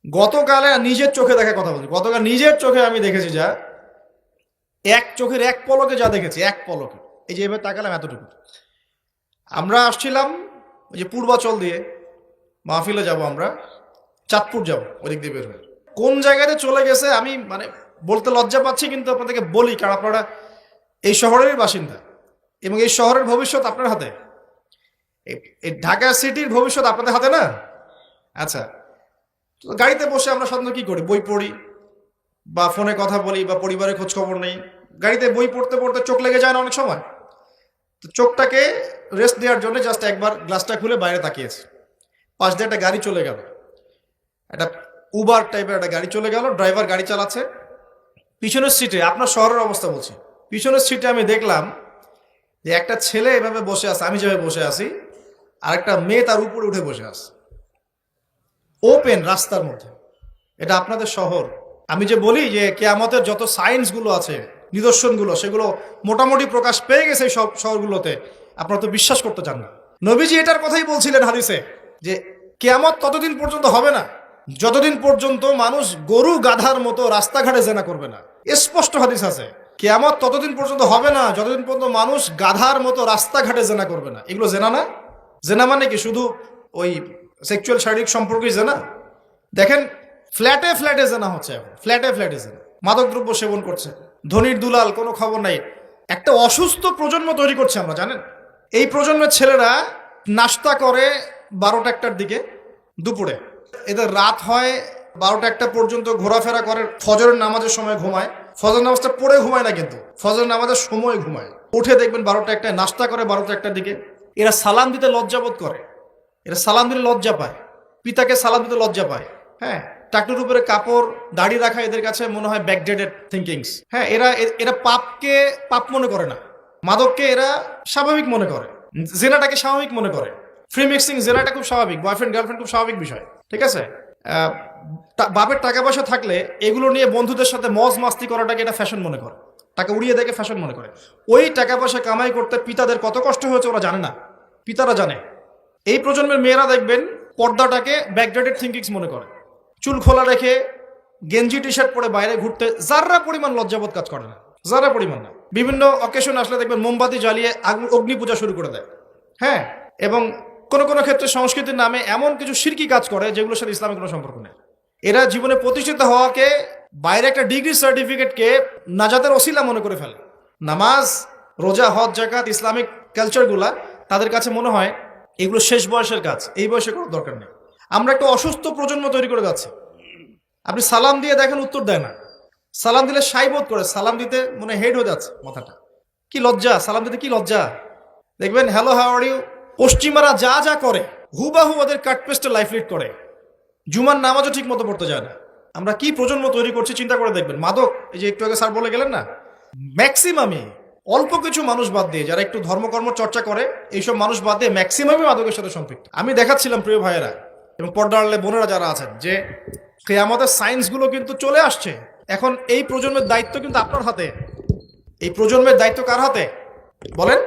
গতকালে নিজের চোখে দেখা কথা বলছি, গতকাল নিজের চোখে আমি দেখেছি যা, এক চোখের এক পলকে যা দেখেছি, এক পলকে, এই যে এবার তাকালাম এতটুকু। আমরা আসছিলাম ওই যে পূর্বাচল দিয়ে মাহফিলে যাব, আমরা চাঁদপুর যাব, ওদিক দিয়ে বের হয়ে কোন জায়গাতে চলে গেছে আমি মানে বলতে লজ্জা পাচ্ছি, কিন্তু আপনাদেরকে বলি কারণ আপনারা এই শহরেরই বাসিন্দা এবং এই শহরের ভবিষ্যৎ আপনার হাতে, এই ঢাকা সিটির ভবিষ্যৎ আপনাদের হাতে না। আচ্ছা, তো গাড়িতে বসে আমরা সাধারণত কি করি, বই পড়ি বা ফোনে কথা বলি বা পরিবারের খোঁজ খবর নেই। গাড়িতে বই পড়তে পড়তে চোখ লেগে যায় না অনেক সময়, তো চোখটাকে রেস্ট দেওয়ার জন্য জাস্ট একবার গ্লাসটা খুলে বাইরে তাকিয়েছি। পাশ দিয়ে একটা গাড়ি চলে গেল, একটা উবার টাইপের একটা গাড়ি চলে গেল, ড্রাইভার গাড়ি চালাচ্ছে। পিছনের সিটে, আপনার শহরের অবস্থা বলছি, পিছনের সিটে আমি দেখলাম যে একটা ছেলে এভাবে বসে আছে, আমি যেভাবে বসে আছি, আর একটা মেয়ে তার উপরে উঠে বসে আছে ওপেন রাস্তার মধ্যে। এটা আপনাদের শহর। আমি যে বলি যে কিয়ামতের যত সায়েন্সগুলো আছে, নিদর্শনগুলো, সেগুলো মোটামুটি প্রকাশ পেয়ে গেছে এই সব শহরগুলোতে, আপনারা তো বিশ্বাস করতে চান না। নবীজি এটার কথাই বলছিলেন হাদিসে যে কিয়ামত ততদিন পর্যন্ত হবে না যতদিন পর্যন্ত মানুষ গরু গাধার মতো রাস্তাঘাটে জেনা করবে না। স্পষ্ট হাদিস আছে, কিয়ামত ততদিন পর্যন্ত হবে না যতদিন পর্যন্ত মানুষ গাধার মতো রাস্তাঘাটে জেনা করবে না। এগুলো জেনা না? জেনা মানে কি শুধু ওই সেক্সুয়াল শারীরিক সম্পর্কই জেনা? দেখেন, ফ্ল্যাটে ফ্ল্যাটে জেনা হচ্ছে এখন, ফ্ল্যাটে ফ্ল্যাটে জেনা, মাদকদ্রব্য সেবন করছে, ধনির দুলাল, কোনো খবর নাই। একটা অসুস্থ প্রজন্ম তৈরি করছে আমরা, জানেন? এই প্রজন্মের ছেলেরা নাস্তা করে 12টা-1টার দিকে, দুপুরে এদের রাত হয় 12টা-1টা পর্যন্ত, ঘোরাফেরা করে, ফজরের নামাজের সময় ঘুমায়। ফজর নামাজটা পড়ে ঘুমায় না, কিন্তু ফজর নামাজের সময় ঘুমায়। উঠে দেখবেন 12টা-1টায় নাস্তা করে, 12টা-1টার দিকে। এরা সালাম দিতে লজ্জাবোধ করে, এরা সালাম দিলে লজ্জা পায়, পিতাকে সালাম দিতে লজ্জা পায়। হ্যাঁ, টাকটুর উপরে কাপড়, দাড়ি রাখা এদের কাছে মনে হয় ব্যাকডেটেড থিঙ্কিংস। হ্যাঁ, এরা এরা পাপকে পাপ মনে করে না, মাদককে এরা স্বাভাবিক মনে করে, জেনাটাকে স্বাভাবিক মনে করে। ফ্রি মিক্সিং, জেনাটা খুব স্বাভাবিক, বয়ফ্রেন্ড গার্লফ্রেন্ড খুব স্বাভাবিক বিষয়, ঠিক আছে? বাপের টাকা পয়সা থাকলে এগুলো নিয়ে বন্ধুদের সাথে মজ মাস্তি করাটাকে এটা ফ্যাশন মনে করে, টাকা উড়িয়ে দেখে ফ্যাশন মনে করে। ওই টাকা পয়সা কামাই করতে পিতাদের কত কষ্ট হয়েছে ওরা জানে না, পিতারা জানে। এই প্রজন্মের মেয়েরা দেখবেন পর্দাটাকে ব্যাকডেটেড থিঙ্কিংস মনে করে, চুল খোলা রেখে গেঞ্জি টি শার্ট পরে বাইরে ঘুরতে যারা পরিমাণ লজ্জাবোধ কাজ করে না, যারা পরিমাণ না। বিভিন্ন অকেশন আসলে দেখবেন মোমবাতি জ্বালিয়ে অগ্নি পূজা শুরু করে দেয়। হ্যাঁ, এবং কোনো কোনো ক্ষেত্রে সংস্কৃতির নামে এমন কিছু শিরকি কাজ করে যেগুলোর সাথে ইসলামের কোনো সম্পর্ক নেই। এরা জীবনে প্রতিষ্ঠিত হওয়াকে, বাইরে একটা ডিগ্রি সার্টিফিকেটকে নাজাতের ওসিলা মনে করে ফেলে। নামাজ, রোজা, হজ, জাকাত, ইসলামিক কালচারগুলা তাদের কাছে মনে হয় এগুলো শেষ বয়সের কাজ, এই বয়সে করার দরকার নেই। আমরা একটা অসুস্থ প্রজন্ম তৈরি করে যাচ্ছি। আপনি সালাম দিয়ে দেখেন উত্তর দেয় না, সালাম দিলে সাই বোধ করে, সালাম দিতে মনে হেড হয়ে যাচ্ছে মাথাটা। কি লজ্জা, সালাম দিতে কি লজ্জা। দেখবেন হ্যালো হাউ আর ইউ, পশ্চিমারা যা যা করে হুবাহু ওদের কাটপেস্টে লাইফ লিড করে, জুমার নামাজও ঠিক মতো পড়তে যায় না। আমরা কি প্রজন্ম তৈরি করছি চিন্তা করে দেখবেন। মাদক, এই যে একটু আগে স্যার বলে গেলেন না, ম্যাক্সিমামই, অল্প কিছু মানুষ বাদ দিয়ে যারা একটু ধর্মকর্ম চর্চা করে, এইসব মানুষ বাদ দিয়ে ম্যাক্সিমামই মাদকের সাথে সম্পৃক্ত। আমি দেখাচ্ছিলাম প্রিয় ভাইয়েরা এবং পর্দার বোনেরা যারা আছেন যে কিয়ামতের সায়েন্সগুলো কিন্তু চলে আসছে। এখন এই প্রজন্মের দায়িত্ব কিন্তু আপনার হাতে। এই প্রজন্মের দায়িত্ব কার হাতে বলেন?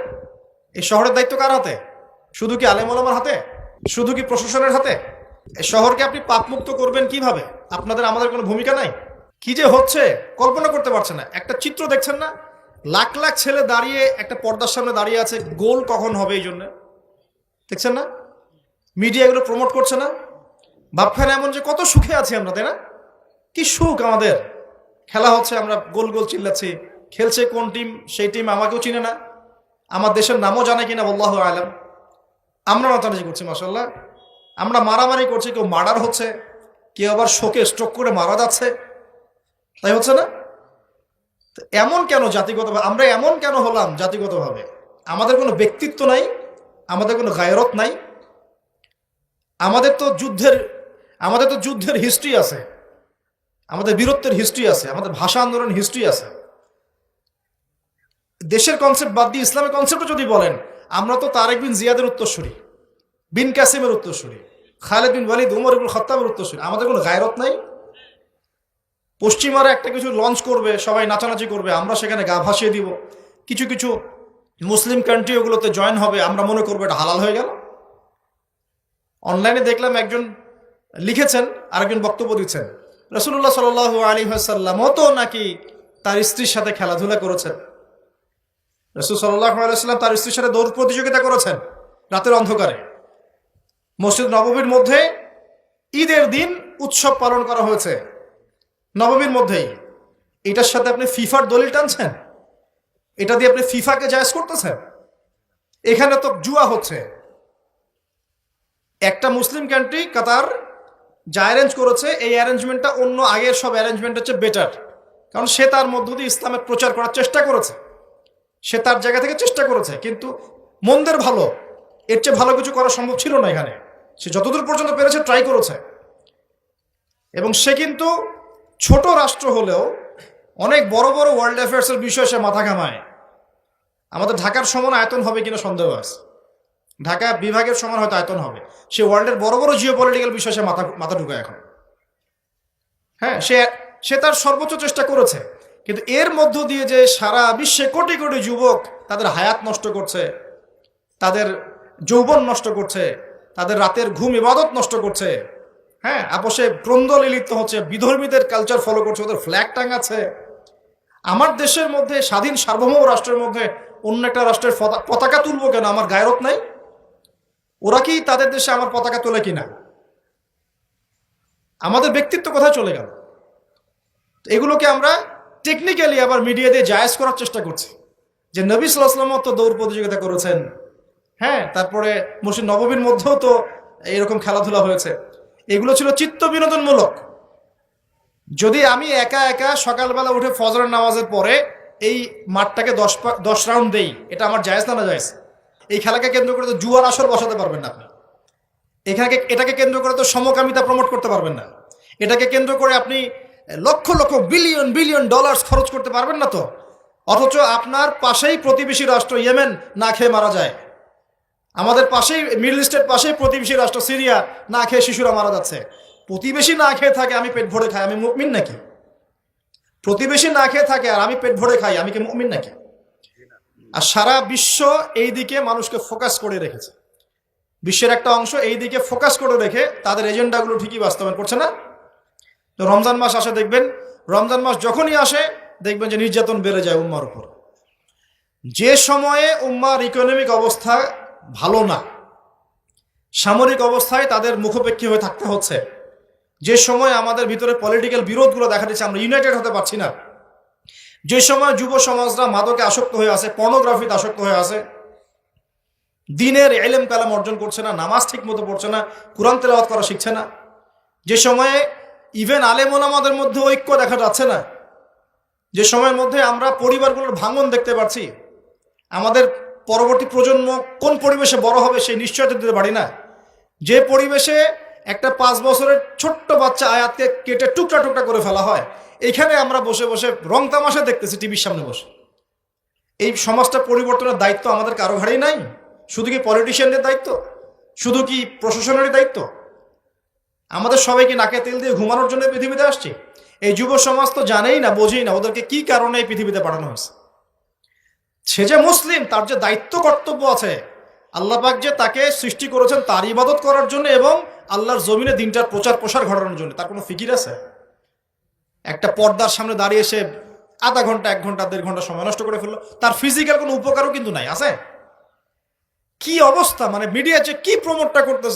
এই শহরের দায়িত্ব কার হাতে? শুধু কি আলেম ওলামার হাতে? শুধু কি প্রশাসনের হাতে? এই শহরকে আপনি পাপমুক্ত করবেন কিভাবে? আপনাদের আমাদের কোনো ভূমিকা নাই? কি যে হচ্ছে কল্পনা করতে পারছে না। একটা চিত্র দেখছেন না, লাখ লাখ ছেলে দাঁড়িয়ে একটা পর্দার সামনে দাঁড়িয়ে আছে, গোল কখন হবে এই জন্য, দেখছেন না? মিডিয়া এগুলো প্রমোট করছে না? ভাবখানে এমন যে কত সুখে আছি আমরা, তাই না? কি সুখ আমাদের, খেলা হচ্ছে, আমরা গোল গোল চিল্লাচ্ছি, খেলছে কোন টিম, সেই টিম আমাকেও চিনে না, আমার দেশের নামও জানে কিনা আল্লাহু আলাম। আমরা নাচানাচি করছি, মাশাআল্লাহ, আমরা মারামারি করছি, কেউ মার্ডার হচ্ছে, কেউ আবার শোকে স্ট্রোক করে মারা যাচ্ছে, তাই হচ্ছে না? এমন কেন জাতিগতভাবে আমরা এমন কেন হলাম? জাতিগতভাবে আমাদের কোনো ব্যক্তিত্ব নাই, আমাদের কোনো গায়রত নাই। আমাদের তো যুদ্ধের হিস্ট্রি আছে, আমাদের বীরত্বের হিস্ট্রি আছে, আমাদের ভাষা আন্দোলন হিস্ট্রি আছে। দেশের কনসেপ্ট বাদ দিয়ে ইসলামের কনসেপ্টও যদি বলেন, আমরা তো তারেক বিন জিয়াদের উত্তরসূরি, বিন কাসিমের উত্তরসূরি, খালেদ বিন ওয়ালিদ, উমর ইবনুল খাত্তাবের উত্তরসূরি। আমাদের কোনো গায়রত নাই। পশ্চিমারা একটা কিছু লঞ্চ করবে, সবাই নাচানাচি করবে, আমরা সেখানে গা ভাসিয়ে দিব। কিছু কিছু মুসলিম কান্ট্রি ওগুলোতে জয়েন হবে, আমরা মনে করবো এটা হালাল হয়ে গেল। অনলাইনে দেখলাম একজন লিখেছেন, আরেকজন বক্তব্য দিচ্ছেন, রাসূলুল্লাহ সাল্লাল্লাহু আলাইহি ওয়াসাল্লামও তো নাকি তার স্ত্রীর সাথে খেলাধুলা করেছেন। রাসূল সাল্লাল্লাহু আলাইহি ওয়াসাল্লাম তার স্ত্রীর সাথে দৌড় প্রতিযোগিতা করেছেন রাতের অন্ধকারে। মসজিদ নববীর মধ্যে ঈদের দিন উৎসব পালন করা হয়েছে নববীর মধ্যেই। এটার সাথে আপনি ফিফার দলিল টানছেন, এটা দিয়ে আপনি ফিফাকে জায়েজ করতেছেন। এখানে তো জুয়া হচ্ছে। একটা মুসলিম কান্ট্রি কাতার যা অ্যারেঞ্জ করেছে, এই অ্যারেঞ্জমেন্টটা অন্য আগের সব অ্যারেঞ্জমেন্ট হচ্ছে বেটার, কারণ সে তার মধ্য দিয়ে ইসলামের প্রচার করার চেষ্টা করেছে, সে তার জায়গা থেকে চেষ্টা করেছে, কিন্তু মন্দের ভালো, এর চেয়ে ভালো কিছু করা সম্ভব ছিল না। এখানে সে যতদূর পর্যন্ত পেরেছে ট্রাই করেছে, এবং সে কিন্তু ছোট রাষ্ট্র হলেও অনেক বড় বড় ওয়ার্ল্ড অ্যাফেয়ার্সের বিষয়ে সে মাথা ঘামায়। আমাদের ঢাকার সমান আয়তন হবে কিনা সন্দেহ আছে, ঢাকা বিভাগের সমান হয়তো আয়তন হবে। সে ওয়ার্ল্ডের বড় বড় জিও পলিটিক্যাল বিষয়ে সে মাথা ঢুকায় এখন। হ্যাঁ, সে তার সর্বোচ্চ চেষ্টা করেছে, কিন্তু এর মধ্য দিয়ে যে সারা বিশ্বে কোটি কোটি যুবক তাদের হায়াত নষ্ট করছে, তাদের যৌবন নষ্ট করছে, তাদের রাতের ঘুম ইবাদত নষ্ট করছে, হ্যাঁ, আপোষে ক্রন্দলে লিপ্ত হচ্ছে, বিধর্মীদের কালচার ফলো করছে, ওদের ফ্ল্যাগ টাঙাচ্ছে। আমার দেশের মধ্যে, স্বাধীন সার্বভৌম রাষ্ট্রের মধ্যে অন্য একটা রাষ্ট্রের পতাকা তুলবো কেন? আমার গায়রত নাই? ওরা কি তাদের দেশে আমার পতাকা তোলে কিনা? আমাদের ব্যক্তিত্ব কোথায় চলে গেল? এগুলোকে আমরা টেকনিক্যালি আবার মিডিয়া দিয়ে জায়েজ করার চেষ্টা করছি, যে নবী সাল্লাল্লাহু আলাইহি ওয়াসাল্লাম তো দৌড় প্রতিযোগিতা করেছেন, হ্যাঁ, তারপরে মসজিদ নববীর মধ্যেও তো এইরকম খেলাধুলা হয়েছে। এগুলো ছিল চিত্ত বিনোদনমূলক। যদি আমি একা একা সকালবেলা উঠে ফজরের নামাজের পরে এই মাঠটাকে 10 রাউন্ড দেই, এটা আমার জায়েজ না? না জায়েজ। এই খেলাকে কেন্দ্র করে তো জুয়ার আসর বসাতে পারবেন না আপনি। এটাকে কেন্দ্র করে তো সমকামিতা প্রমোট করতে পারবেন না। এটাকে কেন্দ্র করে আপনি lakh lakh billion billion dollar খরচ করতে পারবেন না তো। অথচ আপনার পাশেই প্রতিবেশী রাষ্ট্র ইয়েমেন না খেয়ে মারা যায়। আমাদের পাশেই মিডল ইস্টের পাশেই প্রতিবেশী রাষ্ট্র সিরিয়া না খেয়ে শিশুরা মারা যাচ্ছে। প্রতিবেশী না খেয়ে থাকে, আমি পেট ভরে খাই, আমি মুমিন নাকি? প্রতিবেশী না খেয়ে থাকে আর আমি পেট ভরে খাই, আমি কি মুমিন নাকি? আর সারা বিশ্ব এই দিকে মানুষকে ফোকাস করে রেখেছে। বিশ্বের একটা অংশ এই দিকে ফোকাস করে রেখে তাদের এজেন্ডাগুলো ঠিকই বাস্তবায়ন করছে না? তো রমজান মাস আসে, দেখবেন রমজান মাস যখনই আসে দেখবেন যে নির্যাতন বেড়ে যায় উম্মার উপর। যে সময়ে উম্মার ইকোনমিক অবস্থা ভালো না, সামরিক অবস্থায় তাদের মুখোপেক্ষী হয়ে থাকতে হচ্ছে, যে সময় আমাদের ভিতরে পলিটিক্যাল বিরোধগুলো দেখা দিচ্ছে, আমরা ইউনাইটেড হতে পারছি না, যে সময় যুব সমাজরা মাদকে আসক্ত হয়ে আছে, পর্নোগ্রাফিতে আসক্ত হয়ে আছে, দিনের ইলম কালাম অর্জন করছে না, নামাজ ঠিক মতো পড়ছে না, কুরআন তেলাওয়াত করা শিখছে না, যে সময়ে ইভেন আলেম ওলামাদের মধ্যে ঐক্য দেখা যাচ্ছে না, যে সময়ের মধ্যে আমরা পরিবারগুলোর ভাঙন দেখতে পাচ্ছি, আমাদের পরবর্তী প্রজন্ম কোন পরিবেশে বড় হবে সেই নিশ্চয়তা দিতে পারি না, যে পরিবেশে একটা 5 বছরের ছোট্ট বাচ্চা আয়াতকে কেটে টুকরা টুকরা করে ফেলা হয়, এখানে আমরা বসে বসে রং তামাশা দেখতেছি টিভির সামনে বসে। এই সমাজটা পরিবর্তনের দায়িত্ব আমাদের কারো ঘাড়েই নাই? শুধু কি পলিটিশিয়ানদের দায়িত্ব? শুধু কি প্রশাসনেরই দায়িত্ব? আমাদের সবাইকে নাকে তেল দিয়ে ঘুমানোর জন্য পৃথিবীতে আসছে? এই যুব সমাজ তো জানেই না, বোঝেই না ওদেরকে কি কারণে এই পৃথিবীতে পাঠানো হয়েছে। সে যে মুসলিম, তার যে দায়িত্ব কর্তব্য আছে, আল্লাহ পাক যে তাকে সৃষ্টি করেছেন তার ইবাদত করার জন্য এবং আল্লাহর জমিনে দিনটার প্রচার প্রসার ঘটানোর জন্য, তার কোনো ফিকির আছে? একটা পর্দার সামনে দাঁড়িয়ে সে আধা ঘন্টা, 1 ঘন্টা, 1.5 ঘন্টা সময় নষ্ট করে ফেললো, তার ফিজিক্যাল কোনো উপকারও কিন্তু নাই। আছে কি অবস্থা? মানে মিডিয়া যে কি প্রমোটটা করতেছে,